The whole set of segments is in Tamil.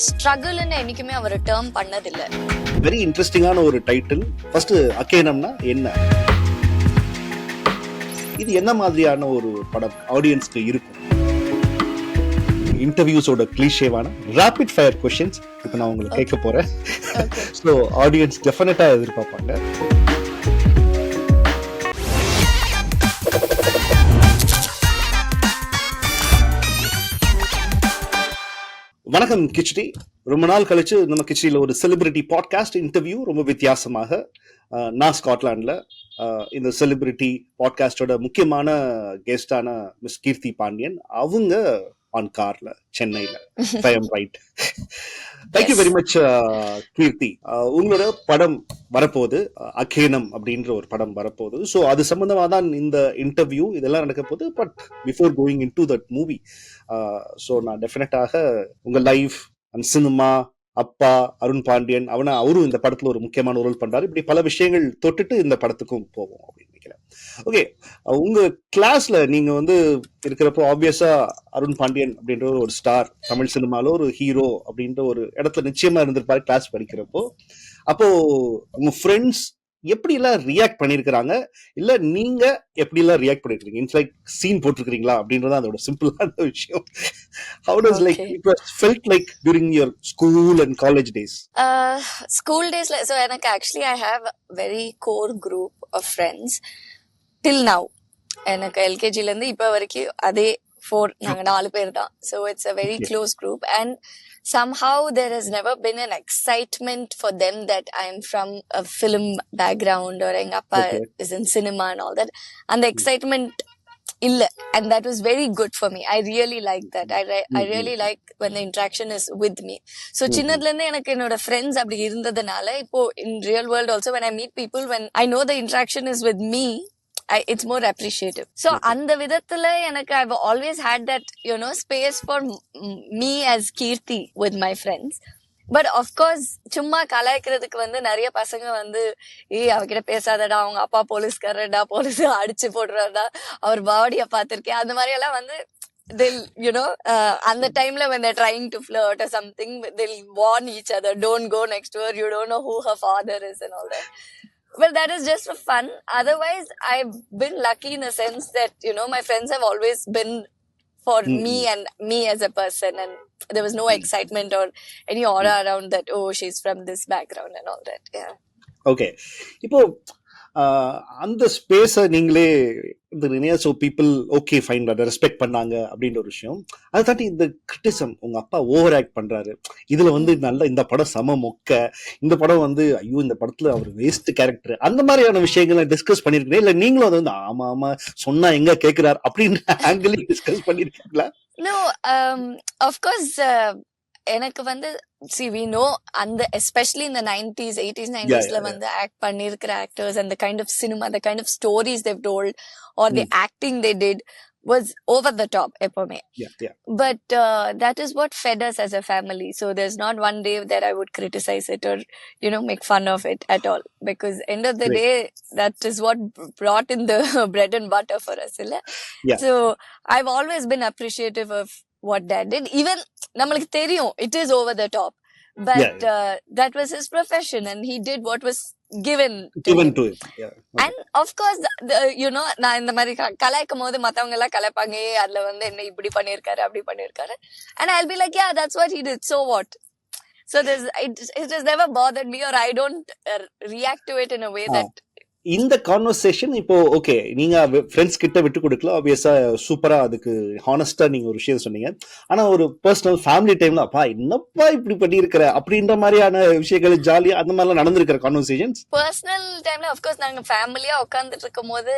ஸ்ட்ரகிள்னு என்னைக்குமே அவர் டேர்ம் பண்ணதில்ல. வெரி இன்ட்ரெஸ்டிங்கான ஒரு டைட்டில். ஃபர்ஸ்ட் அக்கேனம்னா என்ன, இது என்ன மாதிரியான ஒரு படம் ஆடியன்ஸ்க்கு இருக்கும்? இன்டர்வியூஸோட கிளீஷேவான ராபிட் ஃபயர் கொஸ்டின்ஸ் இப்போ நான் உங்களுக்கு கேட்க போறேன். ஸோ ஆடியன்ஸ் டெஃபினட்டா எதிர்பார்ப்பாங்க. வணக்கம் கிச்டி. ரொம்ப நாள் கழிச்சு நம்ம கிச்டியில் ஒரு செலிபிரிட்டி பாட்காஸ்ட் இன்டர்வியூ, ரொம்ப வித்தியாசமாக. நான் ஸ்காட்லாண்டில் இந்த செலிபிரிட்டி பாட்காஸ்டோட முக்கியமான கெஸ்டான மிஸ் கீர்த்தி பாண்டியன், அவங்க ஆன் கார்ல சென்னையில். I am right? Thank you very much Keerthi. உங்களோட படம் வரப்போகுது, அக்கேனம் அப்படின்ற ஒரு படம் வரப்போகுது. ஸோ அது சம்பந்தமாக தான் இந்த இன்டர்வியூ, இதெல்லாம் நடக்க போகுது. But before going in to that movie, so நான் டெஃபினட்டாக உங்க லைஃப் அண்ட் சினிமா, அப்பா அருண் பாண்டியன், அவரும் இந்த படத்துல ஒரு முக்கியமான ரோல் பண்றாரு. இப்படி பல விஷயங்கள் தொட்டுட்டு இந்த படத்துக்கும் போவோம் அப்படின்னு நினைக்கிறேன். ஓகே, உங்க கிளாஸ்ல நீங்க இருக்கிறப்போ ஆப்வியஸா அருண் பாண்டியன் அப்படின்ற ஒரு ஸ்டார், தமிழ் சினிமால ஒரு ஹீரோ அப்படின்ற ஒரு இடத்துல நிச்சயமா இருந்திருப்பாரு கிளாஸ் படிக்கிறப்போ. அப்போ உங்க ஃப்ரெண்ட்ஸ் எப்படி எல்லாம் ரியாக்ட் பண்ணிருக்கிறாங்க, இல்ல நீங்க எப்படி எல்லாம் ரியாக்ட் பண்ணிருக்கீங்க? இட்ஸ் லைக் சீன் போட்டிருக்கீங்களா அப்படின்றத அதோட சிம்பிளான விஷயம். How does like it was felt like during your school and college days? School days, so எனக்கு actually I have a very core group of friends till now. எனக்கு எல்கேஜில இருந்து இப்ப வரைக்கும் அதே 4 நாங்க 4 பேர் தான். So it's a very close group, and somehow there has never been an excitement for them that I'm from a film background or எங்க அப்பா is in cinema and all that. And the excitement illa, and that was very good for me. I really like that. I really like when the interaction is with me. So சின்னதுல இருந்து எனக்கு என்னோட friends அப்படி இருந்ததனால இப்போ in real world also when I meet people, when I know the interaction is with me, it's more appreciative. So அந்த விதத்துல எனக்கு I've always had that, space for me as Kirti with my friends. But of course சும்மா கலாய்க்கிறதுக்கு நிறைய பசங்க அவகிட்ட பேசாதடா, அவங்க அப்பா போலீஸ்காரடா, போலீஸ் அடிச்சு போடுறாடா, அவர் பாடிய பாத்திருக்கேன், அந்த மாதிரி எல்லாம் they'll அந்த டைம்ல when they're trying to flirt or something, they'll warn each other, don't go next to her, you don't know who her father is and all that. Well, that is just for fun. Otherwise, I've been lucky in a sense that, my friends have always been for me and me as a person. And there was no excitement or any aura around that, oh, she's from this background and all that. Yeah. Okay. இப்போ அந்த ஸ்பேஸை நீங்களே ஸோ பீப்புள் ஓகே ஃபைன் அதை ரெஸ்பெக்ட் பண்ணாங்க அப்படின்ற ஒரு விஷயம். அதை தாண்டி இந்த கிரிட்டிசம், உங்க அப்பா ஓவர் ஆக்ட் பண்றாரு, இதுல நல்ல இந்த படம் சம மொக்க, இந்த படம் ஐயோ இந்த படத்துல அவர் வேஸ்ட் கேரக்டர், அந்த மாதிரியான விஷயங்களை டிஸ்கஸ் பண்ணிருக்கீங்க? இல்ல நீங்களும் அதை ஆமா ஆமா சொன்னா எங்க கேட்கிறார் அப்படின்ற ஆங்கிள் டிஸ்கஸ் பண்ணிருக்கீங்களா? No, of course, எனக்கு see, we know, and especially in the 90s, 80s, 90s act பண்ணிருக்கிற actors and the kind of cinema, the kind of stories they've told or the acting they did was over the top எப்பவுமே. But that is what fed us as a family. So there's not one day that I would criticize it or make fun of it at all, because end of the day that is what brought in the bread and butter for us. So I've always been appreciative of what dad did. Even namalukku theriyum it is over the top, but that was his profession and he did what was given to him. And of course நான் இந்த மாதிரி கலாய்க்கும் போது மத்தவங்க எல்லாம் கலாய்ப்பாங்க, அதுல என்ன இப்படி பண்ணிருக்காரு அப்படி பண்ணிருக்காரு, and I'll be like, yeah, that's what he did, so what? So it has never bothered me, or I don't react to it in a way that இந்த கான்வர்சேஷன் இப்போ ஓகே, நீங்க ஃப்ரெண்ட்ஸ் கிட்ட விட்டு கொடுக்கல, ஆப்வியஸா சூப்பரா அதுக்கு ஹானஸ்டா நீங்க ஒரு விஷயம் சொன்னீங்க. ஆனா ஒரு பர்சனல் ஃபேமிலி டைம்ல அப்பா என்னப்பா இப்படி பண்ணி இருக்கிற அப்படின்ற மாதிரியான விஷயங்கள் ஜாலியா அந்த மாதிரிலாம் நடந்திருக்கிற கான்வர்சேஷன்ஸ்? பர்சனல் டைம்ல ஆஃப் கோர்ஸ் நாங்க ஃபேமிலியா உட்கார்ந்துட்டு இருக்கும்போது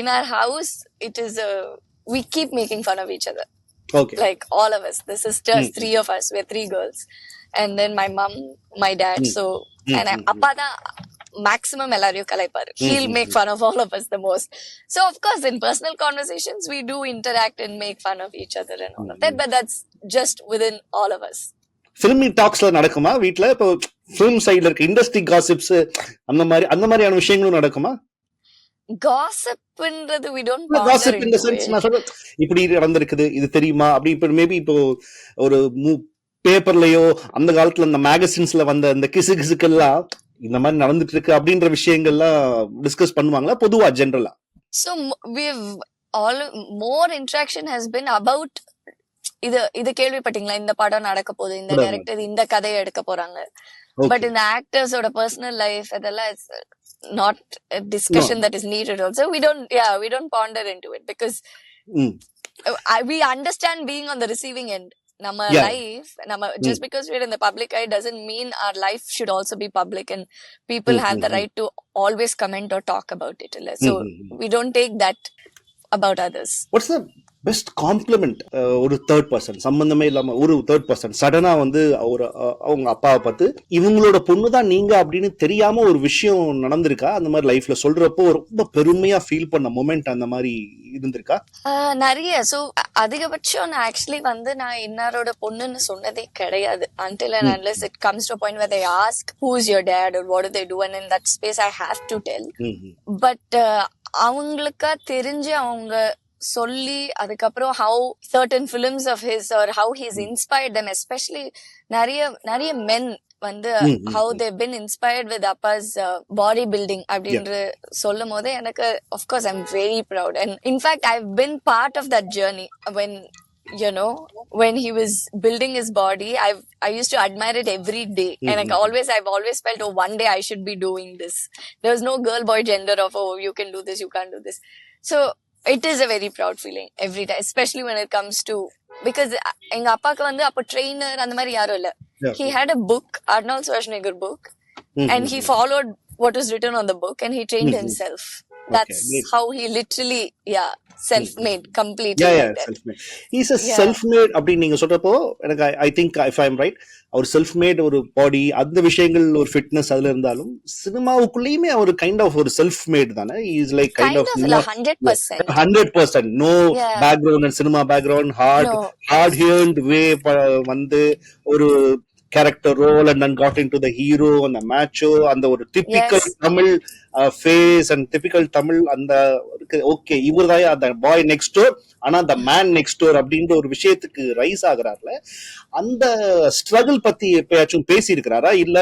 in our house it is we keep making fun of each other. Okay. Like all of us, the sisters, 3 of us, we're 3 girls, and then my mom, my dad, so and appa da maximum எல்லாரையும் கலாய்ப்பாரு. He'll make fun of all of us the most. So of course in personal conversations we do interact and make fun of each other and all of that, but that's just within all of us. Filmy டாக்ஸ்ல நடக்குமா வீட்ல? இப்போ ஃபிலிம் சைடுல இருக்க இண்டஸ்ட்ரி காசிப்ஸ் அந்த மாதிரியான விஷயங்களும் நடக்குமா? gossipன்றது we don't gossip in the sense நான் சொல்றேன் இப்படி நடந்திருக்குது, இது தெரியுமா அப்படி. இப்போ மேபி இப்போ ஒரு பேப்பர்லயோ அந்த காலத்துல இந்த மேகசின்ஸ்ல வந்த இந்த கிசுக்கெல்லாம் இந்த மாதிரி நடந்துட்டு இருக்கு அப்படின்ற விஷயங்கள்லாம் டிஸ்கஸ் பண்ணுவாங்களா பொதுவா ஜெனரலா? So we've all more interaction has been about இது கேள்விப்பட்டீங்களா, இந்த படம் நடக்க போகுது, இந்த டைரக்டர் இந்த கதையை எடுக்க போறாங்க. பட் இந்த ஆக்டர்ஸோட பர்சனல் லைஃப் அதெல்லாம் it's not discussion that is needed also. we don't ponder into it because we understand being on the receiving end. நம்ம லைஃப் நம்ம just because we're in the public eye doesn't mean our life should also be public and people have the right to always comment or talk about it. So we don't take that about others. What's the best compliment ஒரு தேர்ட் பர்சன், சம்பந்தமே இல்லாம ஒரு தேர்ட் பர்சன் சடனா வந்து அவங்க அப்பாவை பார்த்து இவங்களோட பொண்ணு தான் நீங்க அப்படின்னு தெரியாம ஒரு விஷயம் நடந்திருக்கா? அந்த மாதிரி லைஃப்ல சொல்றப்போ ரொம்ப பெருமையா ஃபீல் பண்ண மொமெண்ட் அந்த மாதிரி இருந்திருக்கா? நிறைய. சோ அதிகபட்சம் நான் ஆக்சுவலி வந்து நான் இன்னாரோட பொண்ணுன்னு சொன்னதே கிடையாது until and unless it comes to a point where they ask who's your dad or what do they do, and in that space I have to tell. But அவங்களுக்கா தெரிஞ்சு அவங்க சொல்லி அதுக்கப்புறம் how certain films of his or how he's inspired them, especially நிறைய men வந்து how they've been inspired with appa's body building அப்படின்ற சொல்லும் போது எனக்கு of course I'm very proud, and in fact I've been part of that journey. When he was building his body, I used to admire it every day. And I've always felt, oh, one day I should be doing this. There was no girl boy gender of, oh, you can do this, you can't do this. So it is a very proud feeling every time, especially when it comes to, because எங்க அப்பாக்கு வந்து அப்ப ட்ரெயினர் அந்த மாதிரி யாரும் இல்ல. He had a book, Arnold Schwarzenegger book, and he followed what was written on the book and he trained himself. That's how he literally self-made completely. Self-made. He's a self-made அப்படி நீங்க சொல்றப்போ எனக்கு I think if I'm right, our self-made ஒரு பாடி அந்த விஷயங்கள் ஒரு ஃபிட்னஸ் அதுல இருந்தாலும் சினிமாவுக்குள்ளேயுமே அவர் கைண்ட் ஆஃப் ஒரு self-made தானே. He is like kind of 100% no background and cinema background, hard earned way வந்து ஒரு character role and then got into the hero and the macho and the typical Tamil face and typical Tamil and the okay இவர்தான் அந்த boy next door ஆனா the man next door அப்படின்ற ஒரு விஷயத்துக்கு ரைஸ் ஆகுறாருல. அந்த ஸ்ட்ரகிள் பத்தி எப்பயாச்சும் பேசி இருக்கிறாரா, இல்ல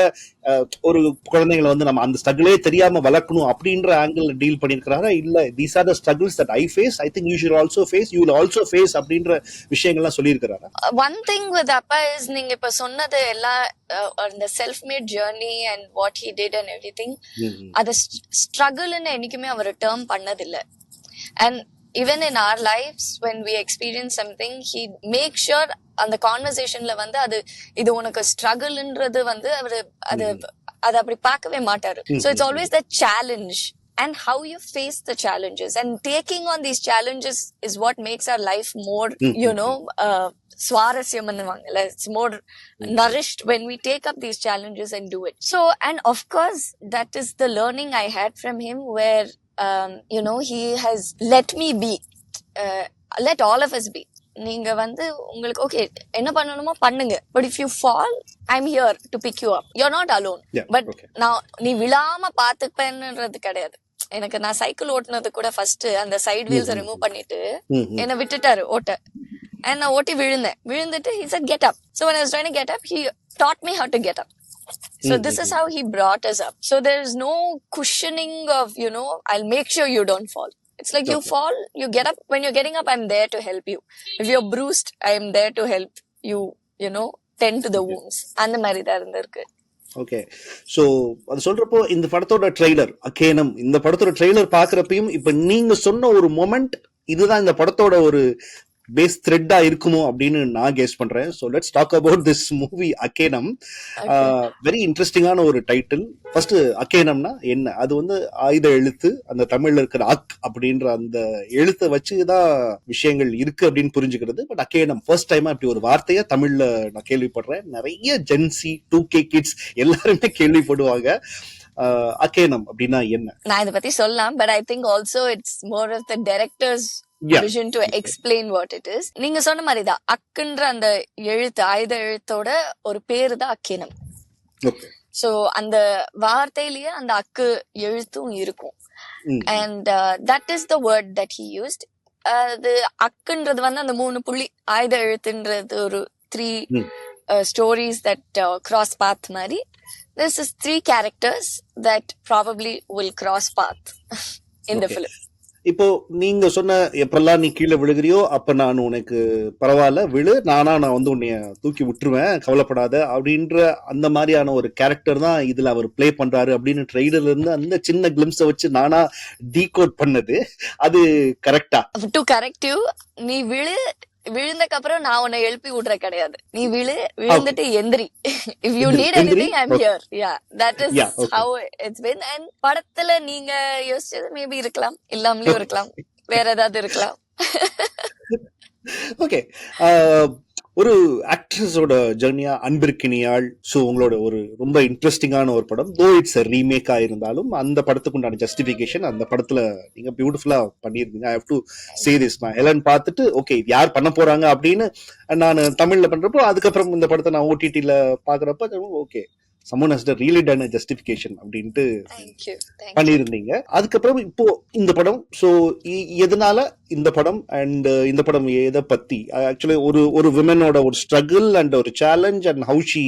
ஒரு குழந்தைங்களை வந்து நம்ம அந்த ஸ்ட்ரகிளே தெரியாம வளர்க்கணும் அப்படின்ற ஆங்கிள் டீல் பண்ணிருக்கிறாரா, இல்ல these are the struggles that I face, I think you should also face, you will also face அப்படின்ற விஷயங்கள்லாம் சொல்லி இருக்கிறாரா? One thing with Appa is நீங்க இப்ப சொன்னது எல்லாம் the self-made journey and what he did and everything, அது ஸ்ட்ரகிள்னு என்னைக்குமே அவர் டேர்ம் பண்ணதில்லை. And even in our lives when we experience something, he makes sure அந்த கான்வர்சேஷன்ல வந்து இது உனக்கு ஸ்ட்ரகிள்ன்றது வந்து அவரு அது அப்படி பார்க்கவே மாட்டாரு. So it's always the challenge and how you face the challenges, and taking on these challenges is what makes our life more swarasiyam annuvaangala. It's more nourished when we take up these challenges and do it. So, and of course that is the learning I had from him, where he has let me be, let all of us be. நீங்க வந்து உங்களுக்கு ஓகே என்ன பண்ணணுமோ பண்ணுங்க, but if you fall I'm here to pick you up, you are not alone. But நீ விழாம பாத்துப்பேன்ன்றது கிடையாது. எனக்கு நான் சைக்கிள் ஓட்டுனது கூட ஃபர்ஸ்ட் அந்த சைட் வீல்ஸ் ரிமூவ் பண்ணிட்டு என்ன விட்டுட்டாரு ஓட்ட, and நான் ஓட்டி விழுந்துட்டு he said get up. So when I was trying to get up, he taught me how to get up. So this is how he brought us up. So there is no cushioning of I'll make sure you don't fall. It's like you fall, you get up. When you're getting up, I'm there to help you. If you're bruised, I'm there to help you, tend to the wounds. அந்த மாதிரி தான் இருந்திருக்கு. ஓகே. ஸோ அது சொல்றப்போ இந்த படத்தோட ட்ரெய்லர் அகேனம், இந்த படத்தோட ட்ரெய்லர் பாக்குறப்பையும் இப்ப நீங்க சொன்ன ஒரு மொமெண்ட் இதுதான் இந்த படத்தோட ஒரு பேஸ் த்ரெட்டா இருக்குமோ அப்படின்னு நான் கெஸ் பண்றேன். So let's talk about this movie அகேனம். வெரி இன்ட்ரெஸ்டிங்கான ஒரு டைட்டில். ஃபர்ஸ்ட் அகேனம்னா என்ன? அது வந்து ஆயுத எழுத்து, அந்த தமிழ்ல இருக்கிற அக் அப்படின்ற அந்த எழுத்தை வச்சுதான் விஷயங்கள் இருக்கு அப்படின்னு புரிஞ்சுக்கிறது. பட் அகேனம் ஃபர்ஸ்ட் டைமா இப்படி ஒரு வார்த்தையை தமிழ்ல நான் கேள்விப்படுறேன். நிறைய ஜென்சி 2K கிட்ஸ் எல்லாருமே கேள்விப்படுவாங்க. அகேனம் அப்படின்னா என்ன? நான் இதை பத்தி சொல்லலாம், but I think also it's more of the directors vision to explain what it is. நீங்க சொன்ன மாதிரிதான் அக்குன்ற அந்த எழுத்து, ஆயுத எழுத்தோட ஒரு பேரு தான் அக்கேனம். சோ அந்த வார்த்தையிலேயே அந்த அக்கு எழுத்தும் இருக்கும். and that is the word that he used. அது அக்குன்றது வந்து அந்த 3 புள்ளி, ஆயுத எழுத்துன்றது ஒரு 3 stories that cross path mari. This is 3 characters that probably will cross path in the Okay. film. இப்போ நீங்க சொன்ன எப்பெல்லாம் நீ கீழே விழுகிறியோ அப்ப நான் உனக்கு பரவாயில்ல விழு, நான் வந்து உன்னைய தூக்கி விட்டுருவேன், கவலைப்படாத அப்படின்ற அந்த மாதிரியான ஒரு கேரக்டர் தான் இதுல அவர் ப்ளே பண்றாரு அப்படின்னு ட்ரெய்லர்ல இருந்து அந்த சின்ன கிளிம்ஸை வச்சு நானா டீகோட் பண்ணது. அது கரெக்டா? To correct you, நீ விழுந்தக்கு அப்புறம் நான் உன்னை எழுப்பி விடுற கிடையாது. நீ விழுந்துட்டு எந்திரி. If you need anything, I'm here. Yeah, that is how it's been. And படத்துல நீங்க யோசிச்சது மேபி இருக்கலாம், இல்லாமலேயும் இருக்கலாம், வேற ஏதாவது இருக்கலாம். ஓகே, ஒரு ஆக்ட்ரஸோட ஜெர்னியா அன்பிற்கினியாள். ஸோ உங்களோட ஒரு ரொம்ப இன்ட்ரெஸ்டிங்கான ஒரு படம், தோ இட்ஸ் ரீமேக்கா இருந்தாலும் அந்த படத்துக்கு உண்டான ஜஸ்டிஃபிகேஷன் அந்த படத்துல நீங்க பியூட்டிஃபுல்லா பண்ணியிருந்தீங்க. I have to say this. நான் ஹெலன் பார்த்துட்டு ஓகே யார் பண்ண போறாங்க அப்படின்னு நான் தமிழ்ல பண்றப்போ, அதுக்கப்புறம் இந்த படத்தை நான் ஓடிடில பாக்குறப்ப okay someone has really done a justification அப்படின்ட்டு பண்ணியிருந்தீங்க. அதுக்கப்புறம் இப்போ இந்த படம், ஸோ எதனால இந்த படம் அண்ட் இந்த படம் எதை பத்தி? ஆக்சுவலி ஒரு விமனோட ஒரு ஸ்ட்ரகிள் அண்ட் ஒரு சேலஞ்ச் அண்ட் ஹவு ஷி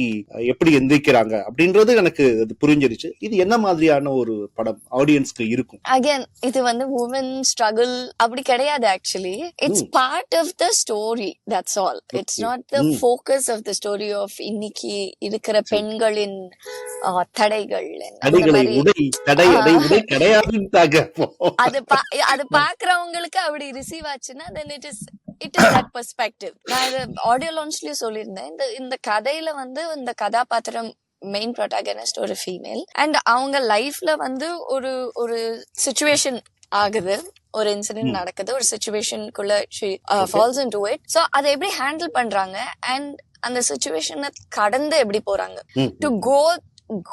எப்படி எந்திரிக்கிறாங்க அப்படின்றது எனக்கு அது புரிஞ்சிருச்சு. இது என்ன மாதிரியான ஒரு படம் ஆடியன்ஸ்க்கு இருக்கும்? அகைன் இது வந்து உமன் ஸ்ட்ரகிள் அப்படி கிடையாது. Actually it's part of the story, that's all. It's not the focus of the story of இன்னைக்கு இருக்கிற பெண்களின் தடைகள். அது பாக்குறவங்களுக்கு அப்படி ரிசீவ் ஆச்சுன்னா then it is that perspective. நான் இது ஆடியோ லான்ச்லயும் சொல்லியிருந்தேன். இந்த கதையில வந்து இந்த கதாபாத்திரம் மெயின் ப்ரோட்டாகனிஸ்ட் ஒரு ஃபீமேல் அண்ட் அவங்க லைஃப்ல வந்து ஒரு சிச்சுவேஷன் ஆகுது, ஒரு இன்சிடென்ட் நடக்குது, ஒரு சிச்சுவேஷனுக்குள்ள ஃபால்ஸ் இன்டு இட். சோ அதை எப்படி ஹேண்டில் பண்றாங்க அண்ட் அந்த சிச்சுவேஷனை கடந்து எப்படி போறாங்க. To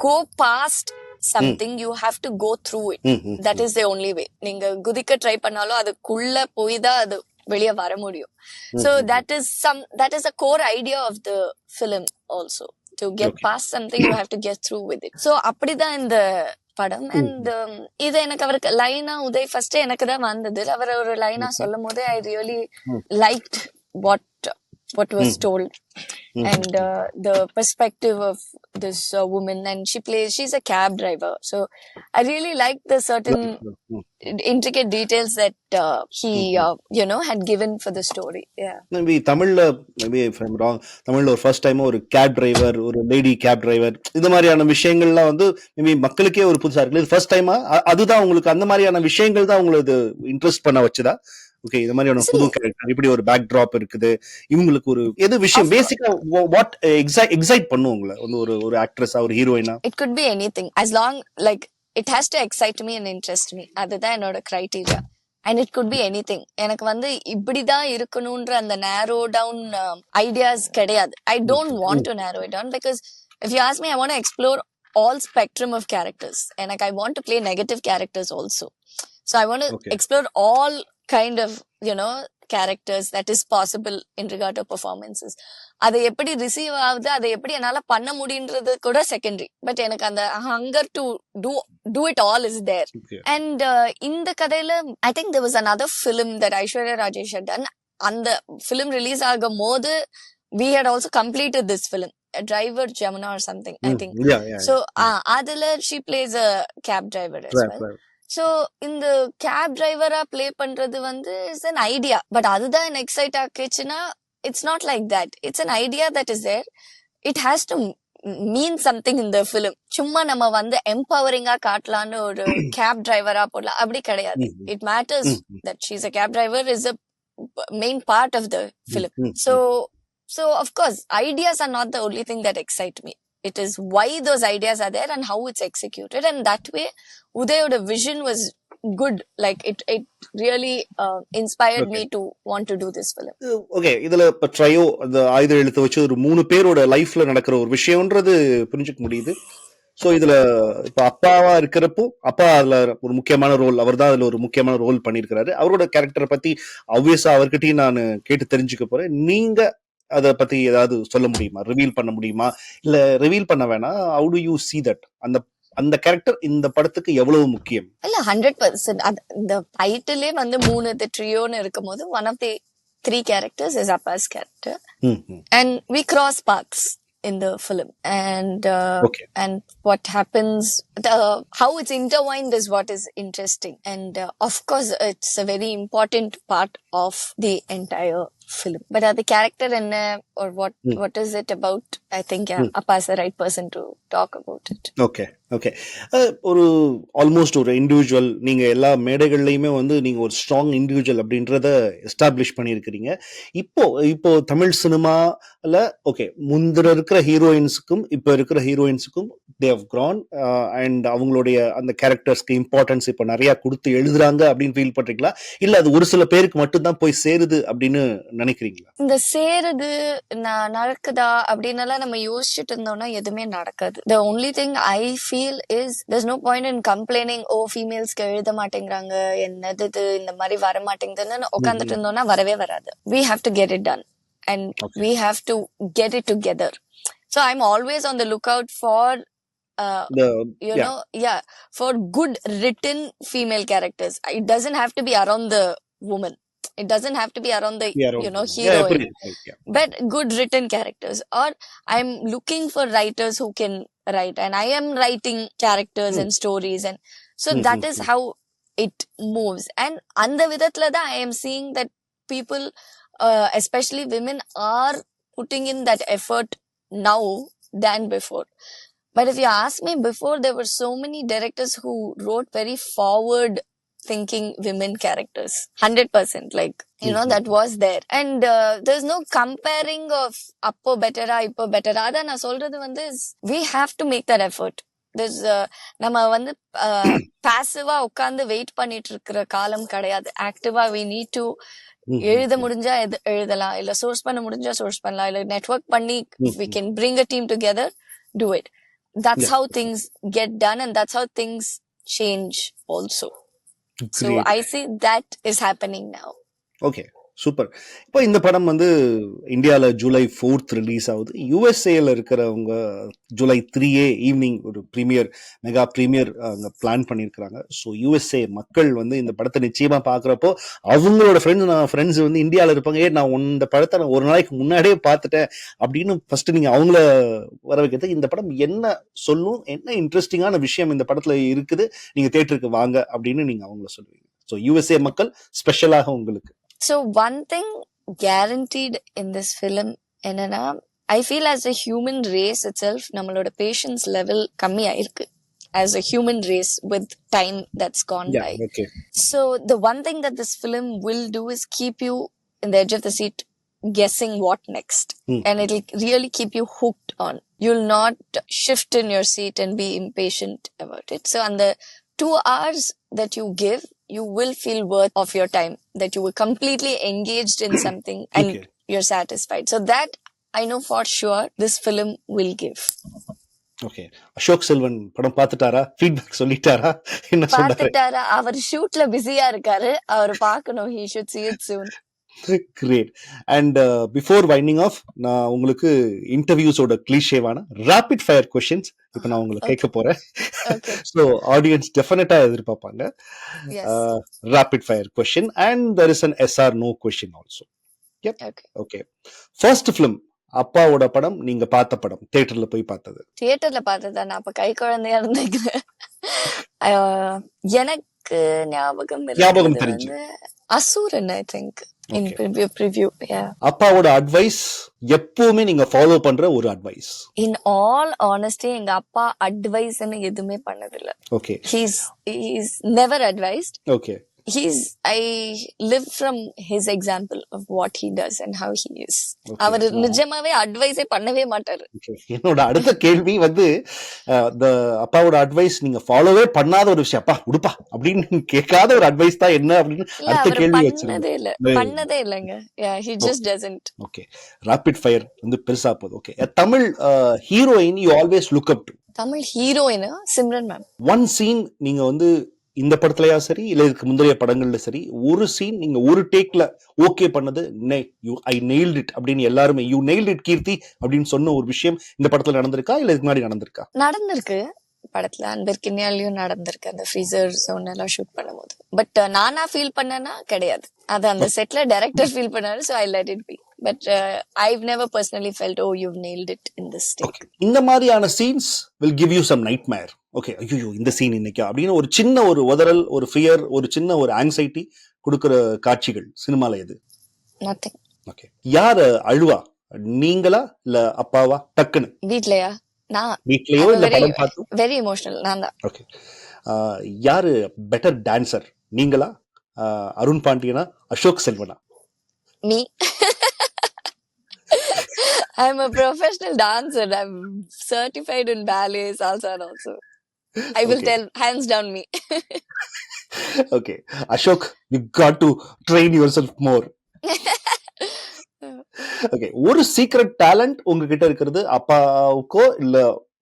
go past something, you have to go through it. That is the only way. நீங்க குதிக்க ட்ரை பண்ணாலும் அதுக்குள்ள போய் தான் அது வெளியே வர முடியும். So that is a core idea of the film also. To get past something, you have to get through with it. So அப்படிதான் இந்த படம். அண்ட் இது எனக்கு அவருக்கு லைனா உதய் ஃபர்ஸ்ட் எனக்கு தான் வந்தது. அவர் ஒரு லைனா சொல்லும் போது I really liked what was told and the perspective of this woman, and she's a cab driver, so I really liked the certain intricate details that he had given for the story. Yeah, maybe if I'm wrong, தமிழ்ல ஒரு ஃபர்ஸ்ட் டைம் ஒரு கேப் டிரைவர், ஒரு லேடி கேப் டிரைவர், இந்த மாதிரியான விஷயங்கள்லாம் வந்து மேபி மக்களுக்கே ஒரு புதுசா இருக்கு. ஃபர்ஸ்ட் டைமா அதுதான் உங்களுக்கு அந்த மாதிரியான விஷயங்கள் தான் உங்களுக்கு இன்ட்ரெஸ்ட் பண்ண வச்சுதா? ஓகே, இந்த மாதிரியான புது கேரக்டர், இப்படி ஒரு பேக் டிராப் இருக்குது, இவங்களுக்கு ஒரு எது விஷயம் பேசிக்கா வாட் எக்ஸைட் பண்ணும் உங்களை ஒரு ஆக்ட்ரஸா, ஒரு ஹீரோயினா? It could be anything as long like it has to excite me and interest me. அதுதான் என்னோட criteria. And it could be anything. எனக்கு வந்து இப்படிதான் இருக்கணும்ன்ற அந்த நேரோ டவுன் ஐடியாஸ் கிடையாது. I don't want to narrow it down because if you ask me, I want to explore all spectrum of characters, and like I want to play negative characters also. So I want to explore all kind of characters that is possible in regard to performances. அதை எப்படி ரிசீவ் ஆகுது, அதை எப்படி என்னால பண்ண முடியுன்றது கூட செகண்டரி. பட் எனக்கு அந்த hunger to do it all is there. And இந்த கதையில I think there was another film that Aishwarya Rajesh had done. அந்த film ரிலீஸ் ஆகும் போது we had also completed this film, a driver Jamuna or something, I think. So அதுல she plays a cab driver as well. So இந்த கேப் டிரைவரா பிளே பண்றது வந்து இஸ் an idea, பட் அதுதான் என்ன excite ஆக்குச்சுன்னா it's not like that. It's an idea that is there. It has to mean something in the film. சும்மா நம்ம வந்து empowering-ஆ காட்டலான்னு ஒரு கேப் டிரைவரா போடலாம் அப்படி கிடையாது. It matters that she's a cab driver is a main part of the film. So of course ideas are not the only thing that excite me. It is why those ideas are there and how it's executed, and that way Udayoda vision was good. Like it really inspired me to want to do this film. Okay, இதுல இப்ப ட்ரையோ அந்த ஆயுத எழுத்து வச்சு ஒரு 3 பேரோட லைஃப்ல நடக்கிற ஒரு விஷயம்ன்றது புரிஞ்சுக்க முடியுது. சோ இதுல இப்ப அப்பாவா இருக்கிறப்போ அப்பா அதுல ஒரு முக்கியமான ரோல், அவர் தான் அதுல ஒரு முக்கியமான ரோல் பண்ணிருக்கிறாரு. அவரோட கேரக்டரை பத்தி ஆப்வியஸா அவர்கிட்டயும் நான் கேட்டு தெரிஞ்சுக்க போறேன். நீங்க அத பத்தி ஏதாவது சொல்ல முடியுமா, ரிவீல் பண்ண முடியுமா? இல்ல ரிவீல் பண்ண வேணாம், how do you see that? அந்த கேரக்டர் இந்த படத்துக்கு எவ்வளவு முக்கியம்? இல்ல 100%. இந்த டைட்டிலே வந்து 3 ட்ரியோன்னு இருக்கும்போது one of the 3 characters is Appa's character. and we cross paths in the film, Okay. and what happens, how it's intertwined is what is interesting, and of course it's a very important part of the entire film. But the character and or what is it about, I think Appa is the right person to talk about it. Okay okay. ஒரு ஆல்மோஸ்ட் ஒரு இண்டிவிஜுவல், நீங்க எல்லா மேடைகள்லையுமே வந்து நீங்க ஒரு ஸ்ட்ராங் இண்டிவிஜுவல் அப்படின்றத எஸ்டாப்ளிஷ் பண்ணியிருக்கிறீங்க. இப்போ தமிழ் சினிமால ஓகே, முந்திர இருக்கிற ஹீரோயின்ஸுக்கும் இப்போ இருக்கிற ஹீரோயின்ஸுக்கும் தே ஹவ் கிரான், அண்ட் அவங்களுடைய அந்த கேரக்டர்ஸ்க்கு இம்பார்ட்டன்ஸ் இப்போ நிறைய கொடுத்து எழுதுறாங்க அப்படின்னு ஃபீல் பண்றீங்களா, இல்ல அது ஒரு சில பேருக்கு மட்டும்தான் போய் சேருது அப்படின்னு நினைக்கிறீங்களா? இந்த சேருது நடக்குதா அப்படின்னு நம்ம யோசிச்சுட்டு இருந்தோம்னா எதுவுமே நடக்காது. The only thing I feel is there's no point in complaining, ஃபீமேல்ஸ்க்கு எழுத மாட்டேங்கிறாங்க, என்னது இந்த மாதிரி வர மாட்டேங்குதுன்னு உட்காந்துட்டு இருந்தோம்னா வரவே வராது. We have to get it done and we have to get it together. So I'm always on the lookout for for good written female characters. It doesn't have to be around the woman. It doesn't have to be around the heroine, but good written characters. Or I'm looking for writers who can write, and I am writing characters and stories, and so that is how it moves. And andha vidathla da I am seeing that people, especially women, are putting in that effort now than before. But if you ask me, before there were so many directors who wrote very forward thinking women characters, 100%, like that was there, and there's no comparing of appo better ippo better. Adha na solradhu vandu we have to make that effort. There's nama vandu passive-ஆ உட்கார்ந்து வெயிட் பண்ணிட்டு இருக்கிற காலம் கிடையாது. ஆக்டிவா we need to எழுத முடிஞ்சா எழுதலாம், இல்ல சோர்ஸ் பண்ண முடிஞ்சா சோர்ஸ் பண்ணலாம், இல்ல நெட்வொர்க் பண்ணி we can bring a team together, do it. That's how things get done, and that's how things change also. So I see that is happening now. Okay, super. இப்போ இந்த படம் வந்து இந்தியாவில் July 4th ரிலீஸ் ஆகுது. யூஎஸ்ஏல இருக்கிறவங்க July 3 ஈவினிங் ஒரு மெகா ப்ரீமியர் அங்கே பிளான் பண்ணியிருக்கிறாங்க. ஸோ யூஎஸ்ஏ மக்கள் வந்து இந்த படத்தை நிச்சயமா பார்க்குறப்போ அவங்களோட ஃப்ரெண்ட்ஸ் வந்து இந்தியாவில் இருப்பாங்க, நான் இந்த படத்தை நான் ஒரு நாளைக்கு முன்னாடியே பார்த்துட்டேன் அப்படின்னு ஃபர்ஸ்ட் நீங்க அவங்கள வர வைக்கிறது. இந்த படம் என்ன சொல்லும், என்ன இன்ட்ரெஸ்டிங்கான விஷயம் இந்த படத்துல இருக்குது, நீங்க தியேட்டருக்கு வாங்க அப்படின்னு நீங்க அவங்கள சொல்லுவீங்க. ஸோ யூஎஸ்ஏ மக்கள் ஸ்பெஷலாக உங்களுக்கு. So one thing guaranteed in this film enna, I feel as a human race itself nammaloda patience level kammi aayirukku as a human race with time that's gone by. Okay. So the one thing that this film will do is keep you in the edge of the seat guessing what next, and it'll really keep you hooked on. You'll not shift in your seat and be impatient about it. So on the 2 hours that you give, you will feel worth of your time, that you were completely engaged in something and you're satisfied. So that I know for sure this film will give. Okay. Ashok Selvan படம் பார்த்துட்டாரா, ஃபீட்பேக் சொல்லிட்டாரா, என்ன சொன்னாரு? பார்த்துட்டாரா? அவர் ஷூட்ல பிஸியா இருக்காரு, அவர் பார்க்கணும். He should see it soon. Great. And before winding off, நான் உங்களுக்கு இன்டர்வியூஸோட கிளீஷேவான ரேபிட் ஃபயர் கொஸ்டின்ஸ் இப்போ நான் உங்களுக்கு கேட்க போறேன். ஸோ ஆடியன்ஸ் டெஃபினட்டா எதிர்பார்ப்பாங்க. Rapid fire question and there is an yes or no question also. Okay. First film அப்பாவோட படம், நீங்க பார்த்த படம், தியேட்டர்ல போய் பார்த்தது? தியேட்டர்ல பார்த்ததா? நான் அப்ப கை குழந்தையா இருந்தேன். எனக்கு ஞாபகம் தெரிஞ்சு Asuran, I think. In preview, yeah. அப்பாவோட அட்வைஸ் எப்பவுமே நீங்க ஃபாலோ பண்ற ஒரு அட்வைஸ்? In all honesty, எங்க அப்பா அட்வைஸ்னு எதுவுமே பண்ணதில்ல. Okay. He's never advised. Okay. I live from his example of what he does and how he is. அவர் நிஜமாவே அட்வைஸே பண்ணவே மாட்டாரு. என்னோட அடுத்த கேள்வி வந்து அப்பாவோட அட்வைஸ் நீங்க ஃபாலோவே பண்ணாத ஒரு விஷயம், அப்பா உடுப்பா அப்படின்னு கேட்காத ஒரு அட்வைஸ் தான் என்ன அப்படின்னு அடுத்த கேள்வி வச்சிருக்கேன். பண்ணதே இல்லங்க. He just doesn't. Okay. Rapid fire வந்து பெருசா போகுது. Okay. Tamil heroine you always look up to? Tamil heroine Simran ma'am. One scene நீங்க வந்து இந்த படத்துலயா சரி இல்ல இதுக்கு முந்தைய படங்கள்ல சரி, ஒரு சீன் நீங்க ஒரு டேக்ல ஓகே பண்ணது, ஐ நெயில்ட் இட் அப்படின்னு எல்லாருமே யூ நெயில்ட் இட் கீர்த்தி அப்படின்னு சொன்ன ஒரு விஷயம் இந்த படத்துல நடந்திருக்கா, இல்ல இதுக்கு முன்னாடி நடந்திருக்கா? நடந்திருக்கு. படத்துல அன்பர்கின்யாலையும் நடந்திருக்கு, அந்த ஃப்ரீசர் ஜோன் எல்லாம் ஷூட் பண்ணும்போது. பட் நானா ஃபீல் பண்ணனா கிடையாது. அது அந்த செட்ல டைரக்டர் ஃபீல் பண்ணாரு, so I let it be. But I've never personally felt, oh, you've nailed it in this take. Okay, இந்த மாதிரியான scenes will give you some nightmare. Okay, ஐயோ இந்த சீன் இன்னைக்கா அப்படின்னு ஒரு சின்ன ஒரு உதறல், ஒரு ஃபியர், ஒரு சின்ன ஒரு ஆங்ஸைட்டி கொடுக்கிற காட்சிகள் சினிமால எது? Nothing. ஓகே, யாரு அழுவா, நீங்களா இல்ல அப்பாவா? டக்குன்னு வீட்லயா? நான் வீட்லயோ இல்ல படம் பார்த்து? வெரி எமோஷனல் நான் தான். ஓகே, யாரு பெட்டர் டான்சர், நீங்களா அருண் பாண்டியனா அசோக் செல்வனா? Me. I'm a professional dancer. I'm certified in ballet, salsa and also. I will Okay. tell hands down me. Okay, Ashok you got to train yourself more. Okay, ஒரு சீக்ரெட் டேலண்ட் உங்ககிட்ட இருக்கிறது அப்பாவுக்கோ இல்ல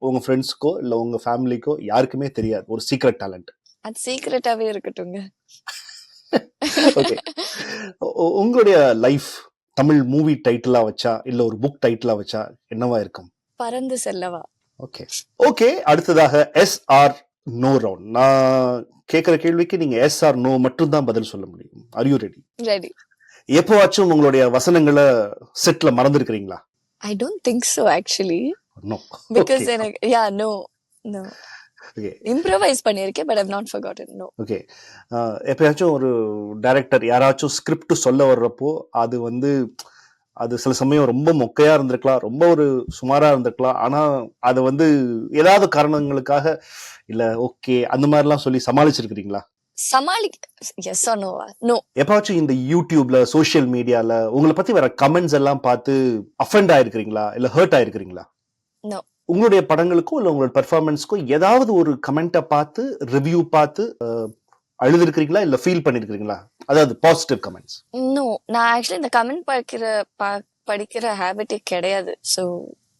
உங்க ஃப்ரெண்ட்ஸ்க்கோ இல்ல உங்க ஃபேமிலிக்கோ யாருக்குமே தெரியாது, ஒரு சீக்ரெட் டேலண்ட். அது சீக்ரெட்டாவே இருக்கட்டுங்க. ஓகே, உங்களுடைய லைஃப் தமிழ் மூவி டைட்டிலா வச்சா இல்ல ஒரு புக் டைட்டிலா வச்சா என்னவா இருக்கும்? பறந்து செல்லவா. ஓகே ஓகே, அடுத்ததாக எஸ் ஆர் நோ ரவுண்ட். நான் கேட்கிற கேள்விக்கு நீங்க எஸ் ஆர் நோ மட்டும் தான் பதில் சொல்ல முடியும். Are you ready? ரெடி. எப்போவாச்சும் உங்களுடைய வசனங்களை செட்ல மறந்துருக்கிறீங்களா? I don't think so actually. No. Because no. Okay Improvise பண்ணிருக்கேன், but I've not forgotten. No. Okay, எப்பயாச்சும் ஒரு டைரக்டர் யாராச்சும் ஸ்கிரிப்ட் சொல்ல வர்றப்போ அது சில சமயம் ரொம்ப மொக்கையா இருந்திருக்கலாம், ரொம்ப ஒரு சுமாரா இருந்திருக்கலாம், ஆனா அது ஏதாவது காரணங்களுக்காக இல்ல ஓகே அந்த மாதிரிலாம் சொல்லி சமாளிச்சிருக்கிறீங்களா? Yes or no? No. எப்பாச்சும் இந்த யூடியூப்ல சோசியல் மீடியால உங்களை பத்தி வர கமெண்ட்ஸ் எல்லாம் பார்த்து அஃபெண்ட் ஆயிருக்கிறீங்களா இல்ல ஹர்ட் ஆயிருக்கிறீங்களா? No. உங்களுடைய படங்களுக்கோ இல்ல உங்களோட பெர்ஃபார்மன்ஸ்க்கோ ஏதாவது ஒரு கமெண்ட்டை பார்த்து ரிவ்யூ பார்த்து அழுதுருக்கிறீங்களா இல்ல ஃபீல் பண்ணிருக்கிறீங்களா? அதாவது பாசிட்டிவ் கமெண்ட்ஸ். No. நான் ஆக்சுவலி இந்த கமெண்ட் படிக்கிற ஹேபிட்டே கிடையாது. So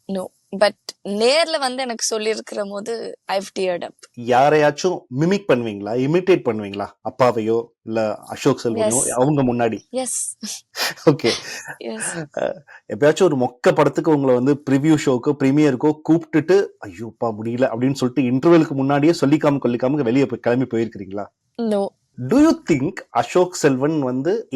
no. பட் நேர்ல எனக்கு சொல்லியிருக்கிற போது I've teared up. யாரையாச்சும் மிமிக் பண்ணுவீங்களா, இமிட்டேட் பண்ணுவீங்களா? அப்பாவையோ இல்ல அசோக் செல்வனையோ அவங்க முன்னாடி? எஸ். Okay, yes. எப்பயாச்சும் ஒரு மொக்க படத்துக்கு உங்களை ப்ரிவியூ ஷோக்கோ பிரீமியருக்கோ கூப்பிட்டுட்டு ஐயோப்பா முடியல அப்படின்னு சொல்லிட்டு இன்டர்வெலுக்கு முன்னாடியே சொல்லிக்காம வெளியே கிளம்பி போயிருக்கிறீங்களா? No. Do you think Ashok Selvan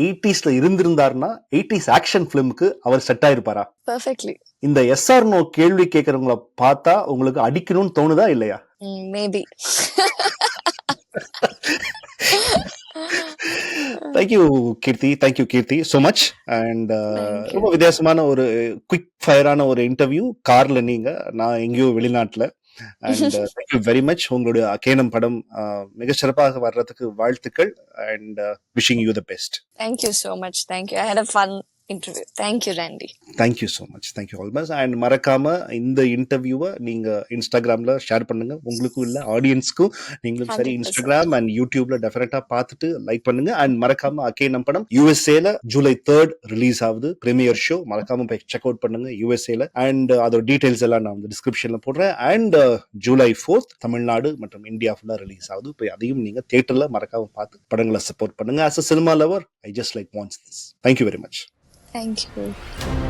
80s இருந்திருந்தார்னா 80s ஆக்ஷன் பிலிம்க்கு அவர் செட் ஆயிருப்பாரா? Perfectly. இந்த எஸ்ஆர் நோ கேள்வி கேட்கறவங்கள பார்த்தா உங்களுக்கு அடிக்கணும்னு தோணுதா இல்லையா? Maybe. Thank you Keerthi so much. And ரொம்ப வித்தியாசமான ஒரு குவிக் ஃபயரான ஒரு இன்டர்வியூ. கார்ல நீங்க, நான் எங்கேயோ வெளிநாட்டுல. And thank you very much. உங்களுடைய அகேனம் படம் மிக சிறப்பாக வர்றதுக்கு வாழ்த்துக்கள். And wishing you the best. Thank you so much. Thank you. I had a fun interview. Thank you, Randy. Thank you so much. Thank you almost. And மறக்காம இந்த இன்டர்வியூவை நீங்க இன்ஸ்டாகிராம்ல ஷேர் பண்ணுங்க. உங்களுக்கும் இல்ல ஆடியன்ஸ்க்கும், நீங்களும் சரி 100%. இன்ஸ்டாகிராம் அண்ட் யூடியூப்ல டெஃபினட்டா பார்த்துட்டு லைக் பண்ணுங்க. அண்ட் மறக்காம அகேனம் படம் யூஎஸ்ஏல ஜூலை 3rd ரிலீஸ் ஆகுது, பிரீமியர் ஷோ. மறக்காம போய் செக் அவுட் பண்ணுங்க யூஎஸ்ஏல. அண்ட் அதோட டீடைல்ஸ் எல்லாம் நான் டிஸ்கிரிப்ஷன்ல போடுறேன். அண்ட் ஜூலை 4th தமிழ்நாடு மற்றும் இந்தியா ஃபுல்லா ரிலீஸ் ஆகுது. போய் அதையும் நீங்க தியேட்டர்ல மறக்காம பார்த்து படங்களை சப்போர்ட் பண்ணுங்க. As a cinema lover, I just like watch this. Thank you very much. Thank you.